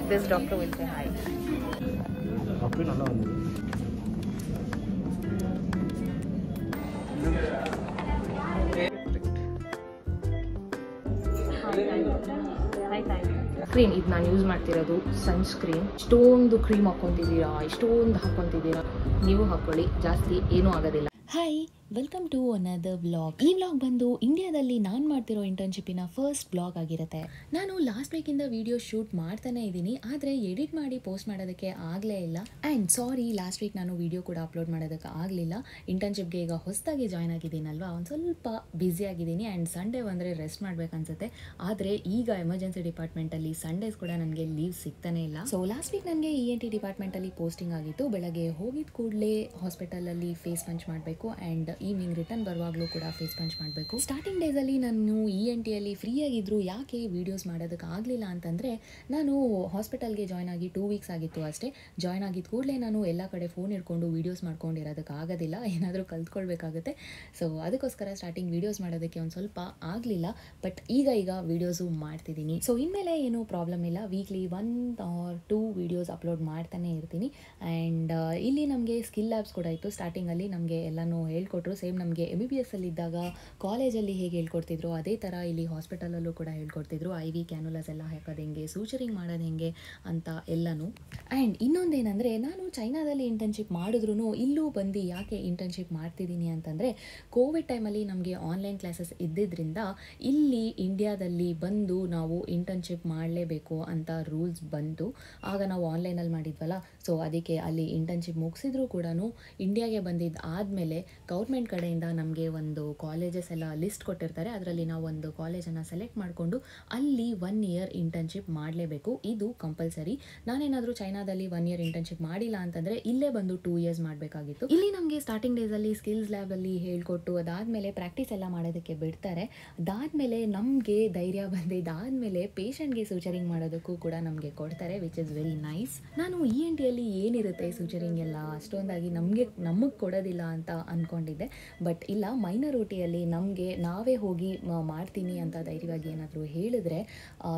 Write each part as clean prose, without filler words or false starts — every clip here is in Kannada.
This doctor will say hi. Screen ಇದು ನಾನು ಯೂಸ್ ಮಾಡ್ತಿರೋದು ಸನ್ಸ್ಕ್ರೀನ್. ಇಷ್ಟೊಂದು ಕ್ರೀಮ್ ಹಾಕ್ಕೊಂತಿದ್ದೀರಾ, ಇಷ್ಟೊಂದು ಹಾಕ್ಕೊಂತಿದ್ದೀರಾ, ನೀವು ಹಾಕ್ಕೊಳ್ಳಿ, ಜಾಸ್ತಿ ಏನೂ ಆಗೋದಿಲ್ಲ. Hi, welcome to another vlog. ಈ ವ್ಲಾಗ್ ಬಂದು ಇಂಡಿಯಾದಲ್ಲಿ ನಾನು ಮಾಡ್ತಿರೋ ಇಂಟರ್ನ್ಶಿಪ್ಪಿನ ಫಸ್ಟ್ ವ್ಲಾಗ್ ಆಗಿರುತ್ತೆ. ನಾನು ಲಾಸ್ಟ್ ವೀಕಿಂದ ವಿಡಿಯೋ ಶೂಟ್ ಮಾಡ್ತಾನೆ ಇದ್ದೀನಿ, ಆದರೆ ಎಡಿಟ್ ಮಾಡಿ ಪೋಸ್ಟ್ ಮಾಡೋದಕ್ಕೆ ಆಗಲೇ ಇಲ್ಲ. ಆ್ಯಂಡ್ ಸಾರಿ, ಲಾಸ್ಟ್ ವೀಕ್ ನಾನು ವಿಡಿಯೋ ಕೂಡ ಅಪ್ಲೋಡ್ ಮಾಡೋದಕ್ಕೆ ಆಗಲಿಲ್ಲ. ಇಂಟರ್ನ್ಶಿಪ್ಗೆ ಈಗ ಹೊಸದಾಗಿ ಜಾಯ್ನ್ ಆಗಿದ್ದೀನಲ್ವಾ, ಒಂದು ಸ್ವಲ್ಪ ಬ್ಯುಸಿ ಆಗಿದ್ದೀನಿ. ಆ್ಯಂಡ್ ಸಂಡೇ ಬಂದರೆ ರೆಸ್ಟ್ ಮಾಡಬೇಕನ್ಸುತ್ತೆ. ಆದರೆ ಈಗ ಎಮರ್ಜೆನ್ಸಿ ಡಿಪಾರ್ಟ್ಮೆಂಟಲ್ಲಿ ಸಂಡೇಸ್ ಕೂಡ ನನಗೆ ಲೀವ್ ಸಿಗ್ತಾನೆ ಇಲ್ಲ. ಸೊ ಲಾಸ್ಟ್ ವೀಕ್ ನನಗೆ ENT ಡಿಪಾರ್ಟ್ಮೆಂಟಲ್ಲಿ ಪೋಸ್ಟಿಂಗ್ ಆಗಿತ್ತು. ಬೆಳಗ್ಗೆ ಹೋಗಿದ ಕೂಡಲೇ ಹಾಸ್ಪಿಟಲಲ್ಲಿ ಫೇಸ್ ಪಂಚ್ ಮಾಡಬೇಕು ಆ್ಯಂಡ್ ಈವ್ನಿಂಗ್ ರಿಟರ್ನ್ ಬರುವಾಗಲೂ ಕೂಡ ಫೇಸ್ ಪಂಚ್ ಮಾಡಬೇಕು. ಸ್ಟಾರ್ಟಿಂಗ್ ಡೇಸಲ್ಲಿ ನಾನು ENTಯಲ್ಲಿ ಫ್ರೀ ಆಗಿದ್ರು ಯಾಕೆ ವೀಡಿಯೋಸ್ ಮಾಡೋದಕ್ಕೆ ಆಗಲಿಲ್ಲ ಅಂತಂದರೆ, ನಾನು ಹಾಸ್ಪಿಟಲ್ಗೆ ಜಾಯ್ನ್ ಆಗಿ 2 ವೀಕ್ಸ್ ಆಗಿತ್ತು ಅಷ್ಟೇ. ಜಾಯ್ನ್ ಆಗಿದ್ದ ಕೂಡಲೇ ನಾನು ಎಲ್ಲ ಕಡೆ ಫೋನ್ ಹಿಡ್ಕೊಂಡು ವೀಡಿಯೋಸ್ ಮಾಡ್ಕೊಂಡಿರೋದಕ್ಕೆ ಆಗೋದಿಲ್ಲ, ಏನಾದರೂ ಕಲ್ತ್ಕೊಳ್ಬೇಕಾಗುತ್ತೆ. ಸೊ ಅದಕ್ಕೋಸ್ಕರ ಸ್ಟಾರ್ಟಿಂಗ್ ವೀಡಿಯೋಸ್ ಮಾಡೋದಕ್ಕೆ ಒಂದು ಸ್ವಲ್ಪ ಆಗಲಿಲ್ಲ. ಬಟ್ ಈಗ ವೀಡಿಯೋಸು ಮಾಡ್ತಿದ್ದೀನಿ. ಸೊ ಇನ್ಮೇಲೆ ಏನೂ ಪ್ರಾಬ್ಲಮ್ ಇಲ್ಲ. ವೀಕ್ಲಿ 1 or 2 ವೀಡಿಯೋಸ್ ಅಪ್ಲೋಡ್ ಮಾಡ್ತಾನೆ ಇರ್ತೀನಿ. ಆ್ಯಂಡ್ ಇಲ್ಲಿ ನಮಗೆ ಸ್ಕಿಲ್ ಲ್ಯಾಬ್ಸ್ ಕೂಡ ಇತ್ತು. ಸ್ಟಾರ್ಟಿಂಗಲ್ಲಿ ನಮಗೆ ಎಲ್ಲನೂ ಹೇಳ್ಕೊಟ್ರು. ಸೇಮ್ ನಮಗೆ MBBS ಅಲ್ಲಿದ್ದಾಗ ಕಾಲೇಜಲ್ಲಿ ಹೇಗೆ ಹೇಳ್ಕೊಡ್ತಿದ್ರು ಅದೇ ಥರ ಇಲ್ಲಿ ಹಾಸ್ಪಿಟಲಲ್ಲೂ ಕೂಡ ಹೇಳ್ಕೊಡ್ತಿದ್ರು. IV ಕ್ಯಾನುಲಾಸ್ ಎಲ್ಲ ಹಾಕೋದು ಹೆಂಗೆ, ಸೂಚರಿಂಗ್ ಮಾಡೋದು ಹೆಂಗೆ ಅಂತ ಎಲ್ಲನೂ. ಆ್ಯಂಡ್ ಇನ್ನೊಂದೇನೆಂದರೆ, ನಾನು ಚೈನಾದಲ್ಲಿ ಇಂಟರ್ನ್ಶಿಪ್ ಮಾಡಿದ್ರೂ ಇಲ್ಲೂ ಬಂದು ಯಾಕೆ ಇಂಟರ್ನ್ಶಿಪ್ ಮಾಡ್ತಿದ್ದೀನಿ ಅಂತಂದರೆ, ಕೋವಿಡ್ ಟೈಮಲ್ಲಿ ನಮಗೆ ಆನ್ಲೈನ್ ಕ್ಲಾಸಸ್ ಇದ್ದಿದ್ದರಿಂದ ಇಲ್ಲಿ ಇಂಡಿಯಾದಲ್ಲಿ ಬಂದು ನಾವು ಇಂಟರ್ನ್ಶಿಪ್ ಮಾಡಲೇಬೇಕು ಅಂತ ರೂಲ್ಸ್ ಬಂತು. ಆಗ ನಾವು ಆನ್ಲೈನಲ್ಲಿ ಮಾಡಿದ್ವಲ್ಲ, ಸೊ ಅದಕ್ಕೆ ಅಲ್ಲಿ ಇಂಟರ್ನ್ಶಿಪ್ ಮುಗಿಸಿದ್ರೂ ಕೂಡ ಇಂಡಿಯಾಗೆ ಬಂದಿದ್ದು ಆದಮೇಲೆ ಗೌರ್ಮೆಂಟ್ ಕಡೆಯಿಂದ ನಮಗೆ ಒಂದು ಕಾಲೇಜಸ್ ಎಲ್ಲ ಲಿಸ್ಟ್ ಕೊಟ್ಟಿರ್ತಾರೆ. ಅದರಲ್ಲಿ ನಾವು ಒಂದು ಕಾಲೇಜನ್ನು ಸೆಲೆಕ್ಟ್ ಮಾಡಿಕೊಂಡು ಅಲ್ಲಿ 1 year ಇಂಟರ್ನ್ಶಿಪ್ ಮಾಡಲೇಬೇಕು. ಇದು ಕಂಪಲ್ಸರಿ. ನಾನೇನಾದರೂ ಚೈನಾದಲ್ಲಿ 1 year ಇಂಟರ್ನ್ಶಿಪ್ ಮಾಡಿಲ್ಲ ಅಂತಂದರೆ ಇಲ್ಲೇ ಬಂದು 2 years ಮಾಡಬೇಕಾಗಿತ್ತು. ಇಲ್ಲಿ ನಮಗೆ ಸ್ಟಾರ್ಟಿಂಗ್ ಡೇಸಲ್ಲಿ ಸ್ಕಿಲ್ಸ್ ಲ್ಯಾಬಲ್ಲಿ ಹೇಳ್ಕೊಟ್ಟು ಅದಾದಮೇಲೆ ಪ್ರಾಕ್ಟೀಸ್ ಎಲ್ಲ ಮಾಡೋದಕ್ಕೆ ಬಿಡ್ತಾರೆ. ಅದಾದಮೇಲೆ ನಮಗೆ ಧೈರ್ಯ ಬಂದಿದ್ದಾದಮೇಲೆ ಪೇಷಂಟ್ಗೆ ಸೂಚರಿಂಗ್ ಮಾಡೋದಕ್ಕೂ ಕೂಡ ನಮಗೆ ಕೊಡ್ತಾರೆ, ವಿಚ್ ಇಸ್ ವೆರಿ ನೈಸ್. ನಾನು ENTಯಲ್ಲಿ ಏನಿರುತ್ತೆ ಸೂಚರಿಂಗ್ ಎಲ್ಲ ಅಷ್ಟೊಂದಾಗಿ ನಮಗೆ ಕೊಡೋದಿಲ್ಲ ಅಂತ ಅಂದ್ಕೊಂಡಿದ್ದೆ. ಬಟ್ ಇಲ್ಲ, ಮೈನರ್ OTಯಲ್ಲಿ ನಮಗೆ ನಾವೇ ಹೋಗಿ ಮಾಡ್ತೀನಿ ಅಂತ ಧೈರ್ಯವಾಗಿ ಏನಾದರೂ ಹೇಳಿದ್ರೆ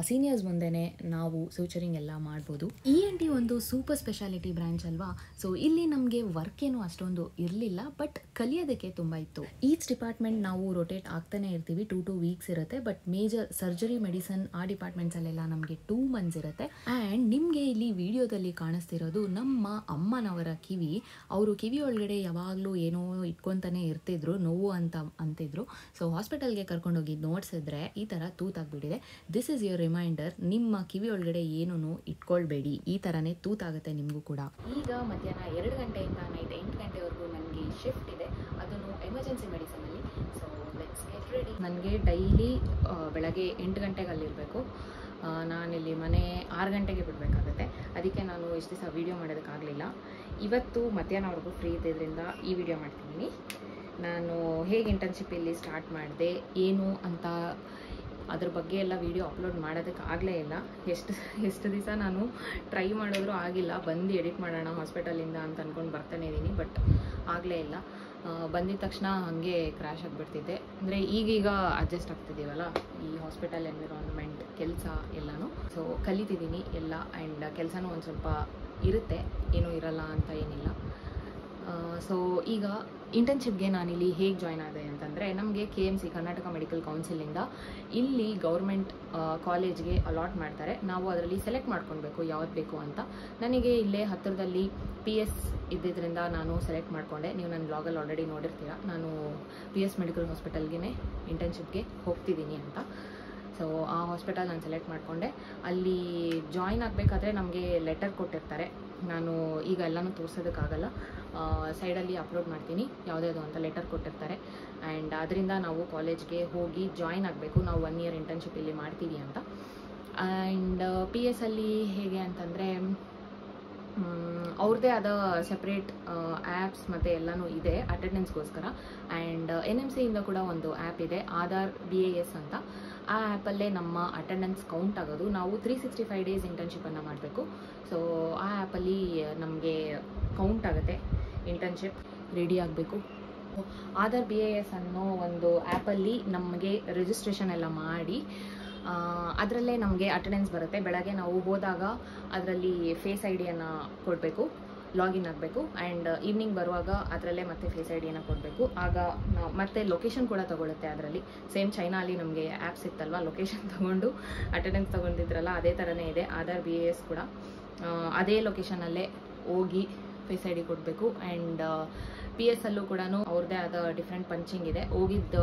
ಸೀನಿಯರ್ಸ್ ಮುಂದೆನೇ ನಾವು ಸೂಚರಿಂಗ್ ಎಲ್ಲ ಮಾಡ್ಬೋದು. ENT ಒಂದು ಸೂಪರ್ ಸ್ಪೆಷಾಲಿಟಿ ಬ್ರಾಂಚ್ ಅಲ್ವಾ, ಸೊ ಇಲ್ಲಿ ನಮಗೆ ವರ್ಕ್ ಏನು ಅಷ್ಟೊಂದು ಇರಲಿಲ್ಲ, ಬಟ್ ಕಲಿಯೋದಕ್ಕೆ ತುಂಬ ಇತ್ತು. ಈಚ್ ಡಿಪಾರ್ಟ್ಮೆಂಟ್ ನಾವು ರೊಟೇಟ್ ಆಗ್ತಾನೆ ಇರ್ತೀವಿ. 2 weeks ಇರುತ್ತೆ. ಬಟ್ ಮೇಜರ್ ಸರ್ಜರಿ, ಮೆಡಿಸನ್ ಆ ಡಿಪಾರ್ಟ್ಮೆಂಟ್ಸಲ್ಲೆಲ್ಲ ನಮಗೆ 2 months ಇರುತ್ತೆ. ಆ್ಯಂಡ್ ನಿಮಗೆ ಇಲ್ಲಿ ವಿಡಿಯೋದಲ್ಲಿ ಕಾಣಿಸ್ತಿರೋದು ನಮ್ಮ ಅಮ್ಮನವರ ಕಿವಿ. ಅವರು ಕಿವಿ ಒಳಗಡೆ ಯಾವಾಗಲೂ ಏನೋ ಇಟ್ಕೊತಾನೆ ಇರ್ತಿದ್ರು, ನೋವು ಅಂತಿದ್ರು. ಸೊ ಹಾಸ್ಪಿಟಲ್ಗೆ ಕರ್ಕೊಂಡೋಗಿ ನೋಡ್ಸಿದ್ರೆ ಈ ಥರ ತೂತಾಗ್ಬಿಟ್ಟಿದೆ. ದಿಸ್ ಇಸ್ ಯುವರ್ ರಿಮೈಂಡರ್, ನಿಮ್ಮ ಕಿವಿ ಒಳಗಡೆ ಏನೂ ಇಟ್ಕೊಳ್ಬೇಡಿ, ಈ ಥರನೇ ತೂತಾಗುತ್ತೆ ನಿಮಗೂ ಕೂಡ. ಈಗ ಮಧ್ಯಾಹ್ನ 2 ಗಂಟೆಯಿಂದ ನೈಟ್ 8 ಗಂಟೆವರೆಗೂ ನನಗೆ ಶಿಫ್ಟ್ ಇದೆ, ಅದನ್ನು ಎಮರ್ಜೆನ್ಸಿ ಮೆಡಿಸನಲ್ಲಿ. So let's get ready. ನನಗೆ ಡೈಲಿ ಬೆಳಗ್ಗೆ 8 ಗಂಟೆಗೆ ಅಲ್ಲಿರಬೇಕು. ನಾನಿಲ್ಲಿ ಮನೆ 6 ಗಂಟೆಗೆ ಬಿಡಬೇಕಾಗುತ್ತೆ. ಅದಕ್ಕೆ ನಾನು ಇಷ್ಟು ದಿವಸ ವೀಡಿಯೋ ಮಾಡೋದಕ್ಕಾಗಲಿಲ್ಲ. ಇವತ್ತು ಮಧ್ಯಾಹ್ನವರೆಗೂ ಫ್ರೀ ಇದ್ದಿದ್ದರಿಂದ ಈ ವಿಡಿಯೋ ಮಾಡ್ತಿದ್ದೀನಿ. ನಾನು ಹೇಗೆ ಇಂಟರ್ನ್ಶಿಪ್ ಇಲ್ಲಿ ಸ್ಟಾರ್ಟ್ ಮಾಡಿದೆ ಏನು ಅಂತ ಅದ್ರ ಬಗ್ಗೆ ಎಲ್ಲ ವೀಡಿಯೋ ಅಪ್ಲೋಡ್ ಮಾಡೋದಕ್ಕೆ ಆಗಲೇ ಇಲ್ಲ. ಎಷ್ಟು ದಿವಸ ನಾನು ಟ್ರೈ ಮಾಡಿದ್ರೂ ಆಗಿಲ್ಲ. ಬಂದು ಎಡಿಟ್ ಮಾಡೋಣ ಹಾಸ್ಪಿಟಲಿಂದ ಅಂತ ಅಂದ್ಕೊಂಡು ಬರ್ತಾನೆ ಇದ್ದೀನಿ, ಬಟ್ ಆಗಲೇ ಇಲ್ಲ. ಬಂದಿದ ತಕ್ಷಣ ಹಾಗೆ ಕ್ರ್ಯಾಶ್ ಆಗಿಬಿಡ್ತಿದ್ದೆ. ಅಂದರೆ ಈಗೀಗ ಅಡ್ಜಸ್ಟ್ ಆಗ್ತಿದ್ದೀವಲ್ಲ ಈ ಹಾಸ್ಪಿಟಲ್ ಎನ್ವಿರಾನ್ಮೆಂಟ್, ಕೆಲಸ ಎಲ್ಲನೂ. ಸೊ ಕಲಿತಿದ್ದೀನಿ ಎಲ್ಲ. ಆ್ಯಂಡ್ ಕೆಲಸನೂ ಒಂದು ಸ್ವಲ್ಪ ಇರುತ್ತೆ, ಏನೂ ಇರಲ್ಲ ಅಂತ ಏನಿಲ್ಲ. ಸೊ ಈಗ ಇಂಟರ್ನ್ಶಿಪ್ಗೆ ನಾನಿಲ್ಲಿ ಹೇಗೆ ಜಾಯ್ನ್ ಆದೆ ಅಂತಂದರೆ, ನಮಗೆ KMC ಕರ್ನಾಟಕ ಮೆಡಿಕಲ್ ಕೌನ್ಸಿಲಿಂದ ಇಲ್ಲಿ ಗೌರ್ಮೆಂಟ್ ಕಾಲೇಜ್ಗೆ ಅಲಾಟ್ ಮಾಡ್ತಾರೆ. ನಾವು ಅದರಲ್ಲಿ ಸೆಲೆಕ್ಟ್ ಮಾಡ್ಕೊಳ್ಬೇಕು ಯಾವ್ದು ಬೇಕು ಅಂತ. ನನಗೆ ಇಲ್ಲೇ ಹತ್ತಿರದಲ್ಲಿ PS ಇದ್ದಿದ್ದರಿಂದ ನಾನು ಸೆಲೆಕ್ಟ್ ಮಾಡಿಕೊಂಡೆ. ನೀವು ನನ್ನ ಬ್ಲಾಗಲ್ಲಿ ಆಲ್ರೆಡಿ ನೋಡಿರ್ತೀರ, ನಾನು PS ಮೆಡಿಕಲ್ ಹಾಸ್ಪಿಟಲ್ಗೆ ಇಂಟರ್ನ್ಶಿಪ್ಗೆ ಹೋಗ್ತಿದ್ದೀನಿ ಅಂತ. ಸೊ ಆ ಹಾಸ್ಪಿಟಲ್ ನಾನು ಸೆಲೆಕ್ಟ್ ಮಾಡಿಕೊಂಡೆ. ಅಲ್ಲಿ ಜಾಯ್ನ್ ಆಗಬೇಕಾದ್ರೆ ನಮಗೆ ಲೆಟರ್ ಕೊಟ್ಟಿರ್ತಾರೆ. ನಾನು ಈಗ ಎಲ್ಲನೂ ತೋರಿಸೋದಕ್ಕಾಗಲ್ಲ, ಸೈಡಲ್ಲಿ ಅಪ್ಲೋಡ್ ಮಾಡ್ತೀನಿ ಯಾವುದ್ಯಾವುದು ಅಂತ ಲೆಟರ್ ಕೊಟ್ಟಿರ್ತಾರೆ. ಆ್ಯಂಡ್ ಅದರಿಂದ ನಾವು ಕಾಲೇಜ್ಗೆ ಹೋಗಿ ಜಾಯ್ನ್ ಆಗಬೇಕು, ನಾವು 1 year ಇಂಟರ್ನ್ಶಿಪ್ ಇಲ್ಲಿ ಮಾಡ್ತೀವಿ ಅಂತ. ಆ್ಯಂಡ್ PS ಅಲ್ಲಿ ಹೇಗೆ ಅಂತಂದರೆ, ಅವ್ರದ್ದೇ ಆದ ಸೆಪ್ರೇಟ್ ಆ್ಯಪ್ಸ್ ಮತ್ತು ಎಲ್ಲನೂ ಇದೆ ಅಟೆಂಡೆನ್ಸ್ಗೋಸ್ಕರ. ಆ್ಯಂಡ್ NMCಯಿಂದ ಕೂಡ ಒಂದು ಆ್ಯಪ್ ಇದೆ, ಆಧಾರ್ BAS ಅಂತ. ಆ ಆ್ಯಪಲ್ಲೇ ನಮ್ಮ ಅಟೆಂಡೆನ್ಸ್ ಕೌಂಟ್ ಆಗೋದು. ನಾವು 365 days ಇಂಟರ್ನ್ಶಿಪ್ಪನ್ನು ಮಾಡಬೇಕು. ಸೊ ಆ ಆ್ಯಪಲ್ಲಿ ನಮಗೆ ಕೌಂಟ್ ಆಗುತ್ತೆ ಇಂಟರ್ನ್ಶಿಪ್. ರೆಡಿ ಆಗಬೇಕು. ಆಧಾರ್ BAS ಅನ್ನೋ ಒಂದು ಆ್ಯಪಲ್ಲಿ ನಮಗೆ ರಿಜಿಸ್ಟ್ರೇಷನ್ ಎಲ್ಲ ಮಾಡಿ ಅದರಲ್ಲೇ ನಮಗೆ ಅಟೆಂಡೆನ್ಸ್ ಬರುತ್ತೆ. ಬೆಳಗ್ಗೆ ನಾವು ಹೋದಾಗ ಅದರಲ್ಲಿ ಫೇಸ್ ಐ ಡಿಯನ್ನು ಕೊಡಬೇಕು, ಲಾಗಿನ್ ಆಗಬೇಕು. ಆ್ಯಂಡ್ ಈವ್ನಿಂಗ್ ಬರುವಾಗ ಅದರಲ್ಲೇ ಮತ್ತೆ ಫೇಸ್ ಐ ಡಿಯನ್ನು ಕೊಡಬೇಕು. ಆಗ ನಾವು ಮತ್ತೆ ಲೊಕೇಶನ್ ಕೂಡ ತೊಗೊಳುತ್ತೆ ಅದರಲ್ಲಿ. ಸೇಮ್ ಚೈನಾಲಿ ನಮಗೆ ಆ್ಯಪ್ಸ್ ಇತ್ತಲ್ವ, ಲೊಕೇಶನ್ ತೊಗೊಂಡು ಅಟೆಂಡೆನ್ಸ್ ತೊಗೊಂಡಿದ್ರಲ್ಲ ಅದೇ ಥರನೇ ಇದೆ ಆಧಾರ್ BAS ಕೂಡ. ಅದೇ ಲೊಕೇಶನಲ್ಲೇ ಹೋಗಿ ಫೇಸ್ ಐ ಡಿ ಕೊಡಬೇಕು. ಆ್ಯಂಡ್ PS ಅಲ್ಲೂ ಕೂಡ ಅವ್ರದ್ದೇ ಆದ ಡಿಫ್ರೆಂಟ್ ಪಂಚಿಂಗ್ ಇದೆ. ಹೋಗಿದ್ದ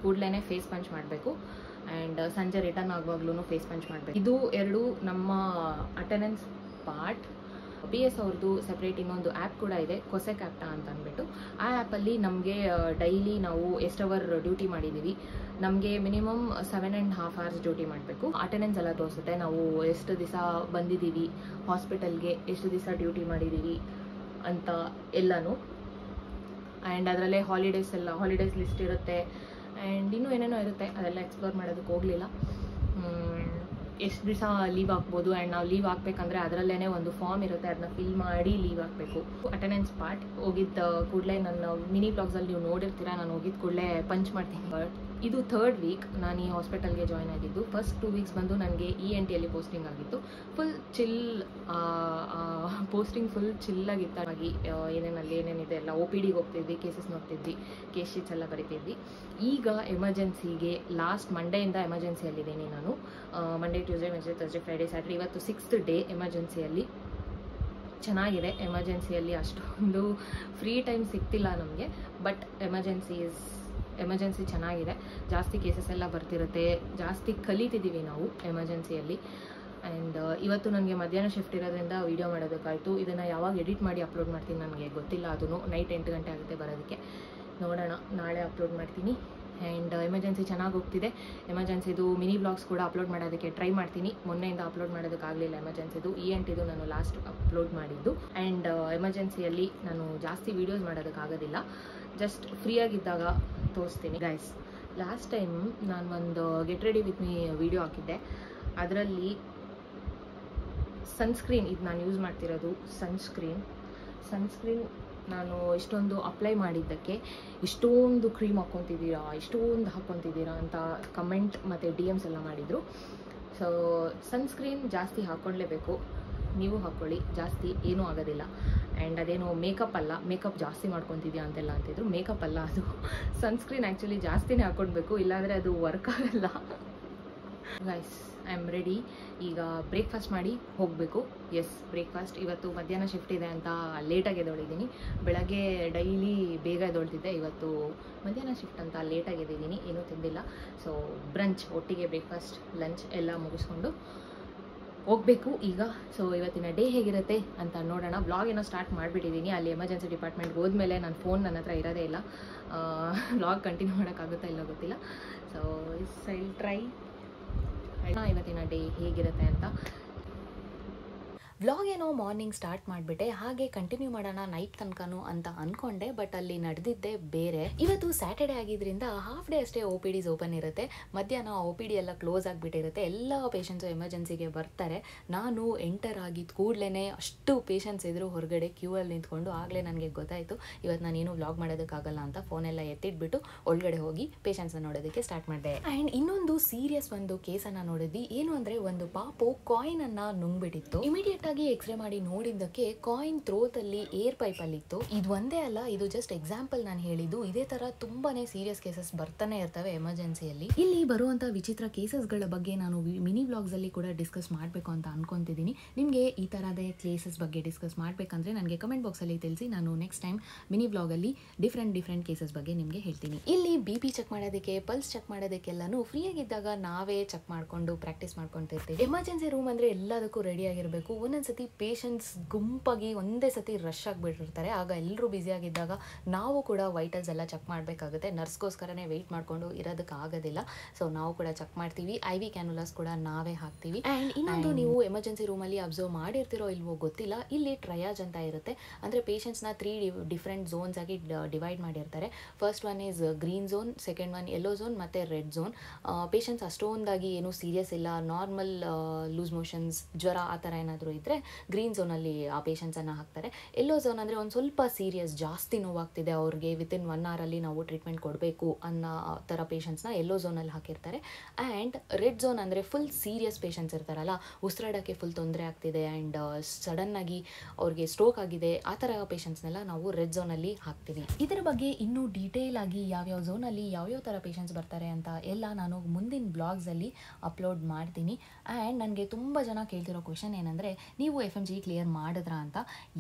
ಕೂಡಲೇ ಫೇಸ್ ಪಂಚ್ ಮಾಡಬೇಕು. ಆ್ಯಂಡ್ ಸಂಜೆ ರಿಟರ್ನ್ ಆಗುವಾಗ್ಲೂ ಫೇಸ್ ಪಂಚ್ ಮಾಡಬೇಕು. ಇದು ಎರಡು ನಮ್ಮ ಅಟೆಂಡೆನ್ಸ್ ಪಾರ್ಟ್. PS ಅವ್ರದ್ದು ಸಪ್ರೇಟ್ ಇನ್ನೊಂದು ಆ್ಯಪ್ ಕೂಡ ಇದೆ, ಕೊಸೆಕ್ ಆ್ಯಪ್ಟಾ ಅಂತ ಅಂದ್ಬಿಟ್ಟು. ಆ ಆ್ಯಪಲ್ಲಿ ನಮಗೆ ಡೈಲಿ ನಾವು ಎಷ್ಟು ಅವರ್ ಡ್ಯೂಟಿ ಮಾಡಿದ್ದೀವಿ, ನಮಗೆ ಮಿನಿಮಮ್ 7.5 hours ಡ್ಯೂಟಿ ಮಾಡಬೇಕು. ಅಟೆಂಡೆನ್ಸ್ ಎಲ್ಲ ತೋರಿಸುತ್ತೆ, ನಾವು ಎಷ್ಟು ದಿವಸ ಬಂದಿದ್ದೀವಿ ಹಾಸ್ಪಿಟಲ್ಗೆ, ಎಷ್ಟು ದಿವಸ ಡ್ಯೂಟಿ ಮಾಡಿದ್ದೀವಿ ಅಂತ ಎಲ್ಲನೂ. ಆ್ಯಂಡ್ ಅದರಲ್ಲೇ ಹಾಲಿಡೇಸ್ ಲಿಸ್ಟ್ ಇರುತ್ತೆ. ಆ್ಯಂಡ್ ಇನ್ನೂ ಏನೇನೋ ಇರುತ್ತೆ, ಅದೆಲ್ಲ ಎಕ್ಸ್ಪ್ಲೋರ್ ಮಾಡೋದಕ್ಕೆ ಹೋಗಲಿಲ್ಲ. ಎಷ್ಟು ದಿವಸ ಲೀವ್ ಹಾಕ್ಬೋದು. ಆ್ಯಂಡ್ ನಾವು ಲೀವ್ ಹಾಕ್ಬೇಕಂದ್ರೆ ಅದರಲ್ಲೇ ಒಂದು ಫಾರ್ಮ್ ಇರುತ್ತೆ, ಅದನ್ನ ಫಿಲ್ ಮಾಡಿ ಲೀವ್ ಹಾಕಬೇಕು. ಅಟೆಂಡೆನ್ಸ್ ಪಾರ್ಟ್ ಹೋಗಿದ್ದ ಕೂಡಲೇ ನನ್ನ ಮಿನಿ ಬ್ಲಾಗ್ಸಲ್ಲಿ ನೀವು ನೋಡಿರ್ತೀರ, ನಾನು ಹೋಗಿದ್ದ ಕೂಡಲೇ ಪಂಚ್ ಮಾಡ್ತೀನಿ. ಬಟ್ ಇದು 3rd ವೀಕ್ ನಾನು ಈ ಹಾಸ್ಪಿಟಲ್ಗೆ ಜಾಯ್ನ್ ಆಗಿದ್ದು. ಫಸ್ಟ್ 2 weeks ಬಂದು ನನಗೆ ENTಯಲ್ಲಿ ಪೋಸ್ಟಿಂಗ್ ಆಗಿತ್ತು. ಫುಲ್ ಚಿಲ್ ಪೋಸ್ಟಿಂಗ್, ಫುಲ್ ಚಿಲ್ಲಾಗಿತ್ತು. ಆಗಿ ಏನೇನಿದೆ ಎಲ್ಲ OPDಗೆ ಹೋಗ್ತಿದ್ವಿ, ಕೇಸಸ್ ನೋಡ್ತಿದ್ವಿ, ಕೇಸ್ ಶೀಟ್ಸ್ ಎಲ್ಲ ಬರಿತಿದ್ವಿ. ಈಗ ಎಮರ್ಜೆನ್ಸಿಗೆ ಲಾಸ್ಟ್ ಮಂಡೆಯಿಂದ ಎಮರ್ಜೆನ್ಸಿಯಲ್ಲಿದ್ದೀನಿ ನಾನು. Monday, Tuesday, Wednesday, Thursday, Friday, Saturday, ಇವತ್ತು 6th ಡೇ ಎಮರ್ಜೆನ್ಸಿಯಲ್ಲಿ. ಚೆನ್ನಾಗಿದೆ ಎಮರ್ಜೆನ್ಸಿಯಲ್ಲಿ, ಅಷ್ಟೊಂದು ಫ್ರೀ ಟೈಮ್ ಸಿಗ್ತಿಲ್ಲ ನಮಗೆ. ಬಟ್ ಎಮರ್ಜೆನ್ಸಿ ಚೆನ್ನಾಗಿದೆ. ಜಾಸ್ತಿ ಕೇಸಸ್ ಎಲ್ಲ ಬರ್ತಿರುತ್ತೆ, ಜಾಸ್ತಿ ಕಲಿತಿದ್ದೀವಿ ನಾವು ಎಮರ್ಜೆನ್ಸಿಯಲ್ಲಿ. ಆ್ಯಂಡ್ ಇವತ್ತು ನನಗೆ ಮಧ್ಯಾಹ್ನ ಶಿಫ್ಟ್ ಇರೋದ್ರಿಂದ ವೀಡಿಯೋ ಮಾಡೋದಕ್ಕಾಯಿತು. ಇದನ್ನು ಯಾವಾಗ ಎಡಿಟ್ ಮಾಡಿ ಅಪ್ಲೋಡ್ ಮಾಡ್ತೀನಿ ನನಗೆ ಗೊತ್ತಿಲ್ಲ. ಅದನ್ನು ನೈಟ್ 8 ಗಂಟೆ ಆಗುತ್ತೆ ಬರೋದಕ್ಕೆ. ನೋಡೋಣ, ನಾಳೆ ಅಪ್ಲೋಡ್ ಮಾಡ್ತೀನಿ. ಆ್ಯಂಡ್ ಎಮರ್ಜೆನ್ಸಿ ಚೆನ್ನಾಗಿ ಹೋಗ್ತಿದೆ. ಎಮರ್ಜೆನ್ಸಿದು ಮಿನಿ ಬ್ಲಾಗ್ಸ್ ಕೂಡ ಅಪ್ಲೋಡ್ ಮಾಡೋದಕ್ಕೆ ಟ್ರೈ ಮಾಡ್ತೀನಿ. ಮೊನ್ನೆಯಿಂದ ಅಪ್ಲೋಡ್ ಮಾಡೋದಕ್ಕಾಗಲಿಲ್ಲ ಎಮರ್ಜೆನ್ಸಿದು. ENTದು ನಾನು ಲಾಸ್ಟ್ ಅಪ್ಲೋಡ್ ಮಾಡಿದ್ದು. ಆ್ಯಂಡ್ ಎಮರ್ಜೆನ್ಸಿಯಲ್ಲಿ ನಾನು ಜಾಸ್ತಿ ವೀಡಿಯೋಸ್ ಮಾಡೋದಕ್ಕಾಗೋದಿಲ್ಲ, ಜಸ್ಟ್ ಫ್ರೀಯಾಗಿದ್ದಾಗ ತೋರಿಸ್ತೀನಿ. ಗೈಸ್, ಲಾಸ್ಟ್ ಟೈಮ್ ನಾನು ಒಂದು get ready with me video ಹಾಕಿದ್ದೆ. ಅದರಲ್ಲಿ ಸನ್ಸ್ಕ್ರೀನ್, ಇದು ನಾನು ಯೂಸ್ ಮಾಡ್ತಿರೋದು ಸನ್ಸ್ಕ್ರೀನ್ ನಾನು ಇಷ್ಟೊಂದು ಅಪ್ಲೈ ಮಾಡಿದ್ದಕ್ಕೆ ಇಷ್ಟೊಂದು ಕ್ರೀಮ್ ಹಾಕ್ಕೊತಿದ್ದೀರಾ ಅಂತ ಕಮೆಂಟ್ ಮತ್ತು DMs ಎಲ್ಲ ಮಾಡಿದರು. ಸೊ ಸನ್ಸ್ಕ್ರೀನ್ ಜಾಸ್ತಿ ಹಾಕ್ಕೊಳ್ಳೇಬೇಕು, ನೀವು ಹಾಕ್ಕೊಳ್ಳಿ, ಜಾಸ್ತಿ ಏನೂ ಆಗೋದಿಲ್ಲ. ಆ್ಯಂಡ್ ಅದೇನೋ ಮೇಕಪ್ ಅಲ್ಲ, ಮೇಕಪ್ ಜಾಸ್ತಿ ಮಾಡ್ಕೊತಿದ್ಯಾ ಅಂತೆಲ್ಲ ಅಂತಿದ್ರು. ಮೇಕಪ್ ಅಲ್ಲ ಅದು, ಸನ್ಸ್ಕ್ರೀನ್ ಆ್ಯಕ್ಚುಲಿ ಜಾಸ್ತಿನೇ ಹಾಕ್ಕೊಳ್ಬೇಕು, ಇಲ್ಲಾಂದರೆ ಅದು ವರ್ಕ್ ಆಗಲ್ಲ. Guys, I am ready. ಈಗ ಬ್ರೇಕ್ಫಾಸ್ಟ್ ಮಾಡಿ ಹೋಗಬೇಕು. ಬ್ರೇಕ್ಫಾಸ್ಟ್ ಇವತ್ತು ಮಧ್ಯಾಹ್ನ ಶಿಫ್ಟ್ ಇದೆ ಅಂತ ಲೇಟಾಗಿ ಎದ್ದೊಳಿದ್ದೀನಿ. ಬೆಳಗ್ಗೆ ಡೈಲಿ ಬೇಗ ಎದ್ದೊಳ್ತಿದ್ದೆ, ಇವತ್ತು ಮಧ್ಯಾಹ್ನ ಶಿಫ್ಟ್ ಅಂತ ಲೇಟಾಗಿ ಎದ್ದಿದ್ದೀನಿ, ಏನೂ ತಿಂದಿಲ್ಲ. ಸೊ ಬ್ರಂಚ್ ಒಟ್ಟಿಗೆ ಬ್ರೇಕ್ಫಾಸ್ಟ್ ಲಂಚ್ ಎಲ್ಲ ಮುಗಿಸ್ಕೊಂಡು ಹೋಗಬೇಕು ಈಗ. ಸೊ ಇವತ್ತಿನ ಡೇ ಹೇಗಿರುತ್ತೆ ಅಂತ ನೋಡೋಣ. ಬ್ಲಾಗ್ ಏನೋ ಸ್ಟಾರ್ಟ್ ಮಾಡಿಬಿಟ್ಟಿದ್ದೀನಿ. ಅಲ್ಲಿ ಎಮರ್ಜೆನ್ಸಿ ಡಿಪಾರ್ಟ್ಮೆಂಟ್ಗೆ ಹೋದ್ಮೇಲೆ ನನ್ನ ಫೋನ್ ನನ್ನ ಹತ್ರ ಇರೋದೇ ಇಲ್ಲ. ಬ್ಲಾಗ್ ಕಂಟಿನ್ಯೂ ಮಾಡೋಕ್ಕಾಗುತ್ತಾ ಇಲ್ಲ ಗೊತ್ತಿಲ್ಲ. ಸೊ ಐ ವಿಲ್ ಟ್ರೈ ಇವತ್ತಿನ ಡೇ ಹೇಗಿರುತ್ತೆ ಅಂತ. ವ್ಲಾಗ್ ಏನೋ ಮಾರ್ನಿಂಗ್ ಸ್ಟಾರ್ಟ್ ಮಾಡಿಬಿಟ್ಟೆ, ಹಾಗೆ ಕಂಟಿನ್ಯೂ ಮಾಡೋಣ ನೈಟ್ ತನಕನೂ ಅಂತ ಅಂದ್ಕೊಂಡೆ. ಬಟ್ ಅಲ್ಲಿ ನಡೆದಿದ್ದೆ ಬೇರೆ. ಇವತ್ತು ಸ್ಯಾಟರ್ಡೆ ಆಗಿದ್ದರಿಂದ ಹಾಫ್ ಡೇ ಅಷ್ಟೇ OPDs ಓಪನ್ ಇರುತ್ತೆ. ಮಧ್ಯಾಹ್ನ OPD ಎಲ್ಲ ಕ್ಲೋಸ್ ಆಗಿಬಿಟ್ಟಿರುತ್ತೆ. ಎಲ್ಲ ಪೇಷಂಟ್ಸು ಎಮರ್ಜೆನ್ಸಿಗೆ ಬರ್ತಾರೆ. ನಾನು ಎಂಟರ್ ಆಗಿದ್ದು ಕೂಡಲೇ ಅಷ್ಟು ಪೇಷಂಟ್ಸ್ ಇದ್ರು ಹೊರಗಡೆ ಕ್ಯೂವಲ್ಲಿ ನಿಂತ್ಕೊಂಡು. ಆಗಲೇ ನನಗೆ ಗೊತ್ತಾಯಿತು ಇವತ್ತು ನಾನೇನು ವ್ಲಾಗ್ ಮಾಡೋದಕ್ಕಾಗಲ್ಲ ಅಂತ ಫೋನೆಲ್ಲ ಎತ್ತಿಟ್ಬಿಟ್ಟು ಒಳಗಡೆ ಹೋಗಿ ಪೇಷಂಟ್ಸ್ನ ನೋಡೋದಕ್ಕೆ ಸ್ಟಾರ್ಟ್ ಮಾಡಿದೆ. ಆ್ಯಂಡ್ ಇನ್ನೊಂದು ಸೀರಿಯಸ್ ಒಂದು ಕೇಸನ್ನು ನೋಡಿದ್ವಿ. ಏನು ಅಂದರೆ, ಒಂದು ಪಾಪು ಕಾಯಿನನ್ನು ನುಂಗ್ಬಿಟ್ಟಿತ್ತು. ಇಮಿಡಿಯೇಟ್ ಆಗಿ ಎಕ್ಸ್ರೇ ಮಾಡಿ ನೋಡಿದ್ದಕ್ಕೆ ಕಾಯಿನ್ ಥ್ರೋತಲ್ಲಿ ಏರ್ ಪೈಪಲ್ಲಿ ಇತ್ತು. ಇದು ಒಂದೇ ಅಲ್ಲ, ಇದು ಜಸ್ಟ್ ಎಕ್ಸಾಂಪಲ್ ನಾನು ಹೇಳಿದ್ದು. ಇದೇ ತರ ತುಂಬಾನೇ ಸೀರಿಯಸ್ ಕೇಸಸ್ ಬರ್ತಾನೆ ಇರ್ತವೆ ಎಮರ್ಜೆನ್ಸಿಯಲ್ಲಿ. ಇಲ್ಲಿ ಬರುವಂತ ವಿಚಿತ್ರ ಕೇಸಸ್ಗಳ ಬಗ್ಗೆ ನಾನು ಮಿನಿ ಬ್ಲಾಗ್ಸ್ ಅಲ್ಲಿ ಕೂಡ ಡಿಸ್ಕಸ್ ಮಾಡಬೇಕು ಅಂತ ಅನ್ಕೊಂತಿದ್ದೀನಿ. ನಿಮಗೆ ಈ ತರದೇ ಕೇಸಸ್ ಬಗ್ಗೆ ಡಿಸ್ಕಸ್ ಮಾಡಬೇಕಂದ್ರೆ ನನಗೆ ಕಮೆಂಟ್ ಬಾಕ್ಸ್ ಅಲ್ಲಿ ತಿಳಿಸಿ. ನಾನು ನೆಕ್ಸ್ಟ್ ಟೈಮ್ ಮಿನಿ ಬ್ಲಾಗ್ ಅಲ್ಲಿ ಡಿಫ್ರೆಂಟ್ ಕೇಸಸ್ ಬಗ್ಗೆ ನಿಮಗೆ ಹೇಳ್ತೀನಿ. ಇಲ್ಲಿ BP ಚೆಕ್ ಮಾಡೋದಕ್ಕೆ, ಪಲ್ಸ್ ಚೆಕ್ ಮಾಡೋದಕ್ಕೆಲ್ಲಾನು ಫ್ರೀ ಆಗಿದ್ದಾಗ ನಾವೇ ಚೆಕ್ ಮಾಡ್ಕೊಂಡು ಪ್ರಾಕ್ಟೀಸ್ ಮಾಡ್ಕೊಂತಿರ್ತೀವಿ. ಎಮರ್ಜೆನ್ಸಿ ರೂಮ್ ಅಂದ್ರೆ ಎಲ್ಲದಕ್ಕೂ ರೆಡಿ ಆಗಿರಬೇಕು. ಒಂದೊಂದ್ಸತಿ ಪೇಷಂಟ್ಸ್ ಗುಂಪಾಗಿ ಒಂದೇ ಸತಿ ರಶ್ ಆಗಿಬಿಟ್ಟಿರ್ತಾರೆ. ಆಗ ಎಲ್ಲರೂ ಬ್ಯುಸಿ ಆಗಿದ್ದಾಗ ನಾವು ಕೂಡ ವೈಟಲ್ಸ್ ಎಲ್ಲ ಚೆಕ್ ಮಾಡಬೇಕಾಗುತ್ತೆ. ನರ್ಸ್ಗೋಸ್ಕರನೇ ವೆಯ್ಟ್ ಮಾಡಿಕೊಂಡು ಇರೋದಕ್ಕೆ ಆಗೋದಿಲ್ಲ. ಸೊ ನಾವು ಕೂಡ ಚೆಕ್ ಮಾಡ್ತೀವಿ. IV ಕ್ಯಾನುಲಾಸ್ ಕೂಡ ನಾವೇ ಹಾಕ್ತೀವಿ. ಆ್ಯಂಡ್ ಇನ್ನೊಂದು, ನೀವು ಎಮರ್ಜೆನ್ಸಿ ರೂಮಲ್ಲಿ ಅಬ್ಸರ್ವ್ ಮಾಡಿರ್ತಿರೋ ಇಲ್ವೋ ಗೊತ್ತಿಲ್ಲ, ಇಲ್ಲಿ ಟ್ರಯಾಜ್ ಅಂತ ಇರುತ್ತೆ. ಅಂದರೆ ಪೇಷಂಟ್ಸ್ನ 3 ಡಿಫ್ರೆಂಟ್ ಝೋನ್ಸ್ ಆಗಿ ಡಿವೈಡ್ ಮಾಡಿರ್ತಾರೆ. First one is green zone, second one yellow zone ಮತ್ತು ರೆಡ್ ಝೋನ್. ಪೇಷಂಟ್ಸ್ ಅಷ್ಟೊಂದಾಗಿ ಏನೂ ಸೀರಿಯಸ್ ಇಲ್ಲ, ನಾರ್ಮಲ್ ಲೂಸ್ ಮೋಷನ್ಸ್, ಜ್ವರ ಆ ಥರ ಏನಾದರೂ ಇದ್ದರೆ ಗ್ರೀನ್ ಝೋನಲ್ಲಿ ಆ ಪೇಷಂಟ್ಸನ್ನು ಹಾಕ್ತಾರೆ. ಯೆಲ್ಲೋ ಝೋನ್ ಅಂದರೆ ಒಂದು ಸ್ವಲ್ಪ ಸೀರಿಯಸ್, ಜಾಸ್ತಿ ನೋವಾಗ್ತಿದೆ ಅವ್ರಿಗೆ, ವಿತಿನ್ 1 ಅವರಲ್ಲಿ ನಾವು ಟ್ರೀಟ್ಮೆಂಟ್ ಕೊಡಬೇಕು ಅನ್ನೋ ಥರ ಪೇಷಂಟ್ಸ್ನ ಯೆಲ್ಲೋ ಝೋನಲ್ಲಿ ಹಾಕಿರ್ತಾರೆ. ಆ್ಯಂಡ್ ರೆಡ್ ಝೋನ್ ಅಂದರೆ ಫುಲ್ ಸೀರಿಯಸ್ ಪೇಷಂಟ್ಸ್ ಇರ್ತಾರಲ್ಲ, ಉಸಿರಾಡೋಕ್ಕೆ ಫುಲ್ ತೊಂದರೆ ಆಗ್ತಿದೆ ಆ್ಯಂಡ್ ಸಡನ್ನಾಗಿ ಅವ್ರಿಗೆ ಸ್ಟ್ರೋಕ್ ಆಗಿದೆ, ಆ ಥರ ಪೇಷಂಟ್ಸ್ನೆಲ್ಲ ನಾವು ರೆಡ್ ಝೋನಲ್ಲಿ ಹಾಕ್ತೀವಿ. ಇದರ ಬಗ್ಗೆ ಇನ್ನೂ ಡೀಟೇಲ್ ಆಗಿ ಯಾವ್ಯಾವ ಝೋನಲ್ಲಿ ಯಾವ್ಯಾವ ಥರ ಪೇಷಂಟ್ಸ್ ಬರ್ತಾರೆ ಅಂತ ಎಲ್ಲ ನಾನು ಮುಂದಿನ ಬ್ಲಾಗ್ಸಲ್ಲಿ ಅಪ್ಲೋಡ್ ಮಾಡ್ತೀನಿ. ಆ್ಯಂಡ್ ನನಗೆ ತುಂಬ ಜನ ಕೇಳ್ತಿರೋ ಕ್ವೆಶನ್ ಏನಂದರೆ, ನೀವು FMG ಕ್ಲಿಯರ್ ಮಾಡಿದ್ರಾ ಅಂತ.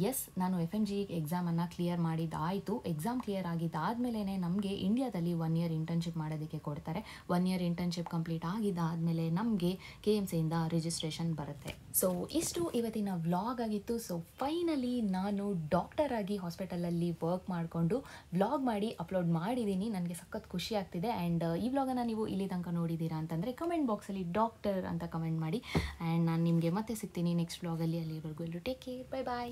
ಎಸ್, ನಾನು FMG ಎಕ್ಸಾಮನ್ನು ಕ್ಲಿಯರ್ ಮಾಡಿದ್ದಾಯಿತು. ಎಕ್ಸಾಮ್ ಕ್ಲಿಯರ್ ಆಗಿದ್ದಾದಮೇಲೆ ನಮಗೆ ಇಂಡಿಯಾದಲ್ಲಿ 1 ಇಯರ್ ಇಂಟರ್ನ್ಶಿಪ್ ಮಾಡೋದಕ್ಕೆ ಕೊಡ್ತಾರೆ. 1 ಇಯರ್ ಇಂಟರ್ನ್ಶಿಪ್ ಕಂಪ್ಲೀಟ್ ಆಗಿದ್ದಾದಮೇಲೆ ನಮಗೆ KMCಯಿಂದ ರಿಜಿಸ್ಟ್ರೇಷನ್ ಬರುತ್ತೆ. ಸೊ ಇಷ್ಟು ಇವತ್ತಿನ ವ್ಲಾಗ್ ಆಗಿತ್ತು. ಸೊ ಫೈನಲಿ ನಾನು ಡಾಕ್ಟರ್ ಆಗಿ ಹಾಸ್ಪಿಟಲಲ್ಲಿ ವರ್ಕ್ ಮಾಡಿಕೊಂಡು ವ್ಲಾಗ್ ಮಾಡಿ ಅಪ್ಲೋಡ್ ಮಾಡಿದ್ದೀನಿ. ನನಗೆ ಸಖತ್ ಖುಷಿ ಆಗ್ತಿದೆ. ಆ್ಯಂಡ್ ಈ ವ್ಲಾಗನ್ನು ನೀವು ಇಲ್ಲಿ ತನಕ ನೋಡಿದ್ದೀರಾ ಅಂತಂದರೆ ಕಮೆಂಟ್ ಬಾಕ್ಸಲ್ಲಿ ಡಾಕ್ಟರ್ ಅಂತ ಕಮೆಂಟ್ ಮಾಡಿ. ಆ್ಯಂಡ್ ನಾನು ನಿಮಗೆ ಮತ್ತೆ ಸಿಗ್ತೀನಿ ನೆಕ್ಸ್ಟ್ ವ್ಲಾಗಲ್ಲಿ. ಅಲ್ಲಿವರೆಗೂ ಎಲ್ಲರೂ ಟೇಕ್ ಕೇರ್, ಬೈ ಬಾಯ್.